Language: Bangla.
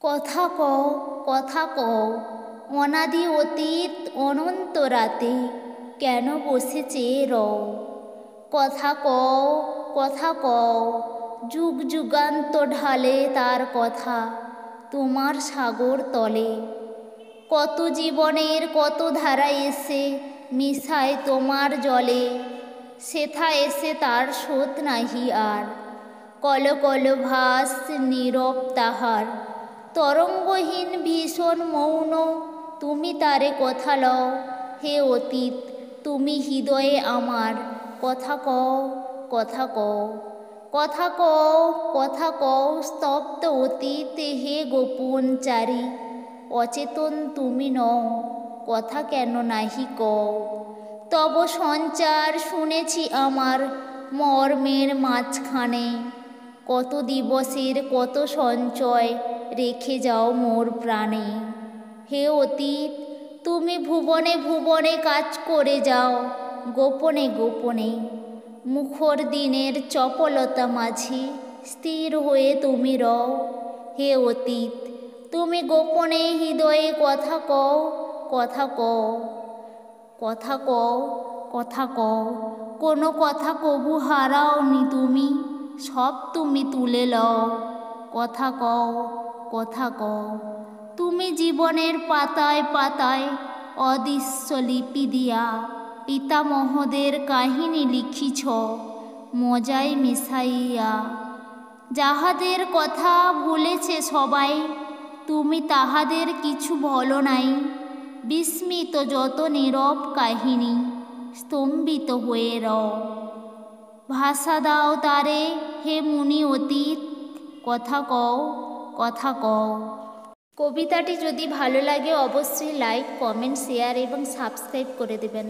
কথা কও, কথা কও, অনাদি অতীত অনন্ত রাতে কেন বসে চেয়ে রও। কথা কও, কথা কও, যুগ যুগান্ত ঢালে তার কথা তোমার সাগর তলে। কত জীবনের কত ধারা এসে মিশায় তোমার জলে, সেথা এসে তার শোধ নাহি আর। কল কল ভাস নীরব তাহার, তরঙ্গহীন ভীষণ মৌন তুমি তারে কথা লও। হে অতীত তুমি হৃদয়ে আমার, কথা কও, কথা কও, কথা কও, কথা কও, স্তব্ধ অতীত হে গোপন চারি। অচেতন তুমি নও, কথা কেন নাহি কও। তব সঞ্চার শুনেছি আমার মর্মের মাঝখানে, কত দিবসের কত সঞ্চয় রেখে যাও মোর প্রাণে। হে অতীত তুমি ভুবনে ভুবনে কাজ করে যাও, গোপনে গোপনে মুখর দিনের চপলতা মাঝে স্থির হয়ে তুমি রও। হে অতীত তুমি গোপনে হৃদয়ে কথা কও, কথা কও, কথা কও, কথা কও, কোনো কথা কবু হারাওনি তুমি, সব তুমি তুলে লও। কথা কও, কথা কও, তুমি জীবনের পাতায় পাতায় অদৃশ্য লিপি দিয়া পিতামহদের কাহিনী লিখিছ মজায় মিশাইয়া। যাহাদের কথা ভুলেছে সবাই, তুমি তাহাদের কিছু বলো নাই। বিস্মিত যত নীরব কাহিনী স্তম্ভিত হয়ে রও। ভাষা দাও তারে হে মুনি অতীত, কথা কও, কথা কও। কবিতাটি যদি ভালো লাগে অবশ্যই লাইক, কমেন্ট, শেয়ার এবং সাবস্ক্রাইব করে দেবেন।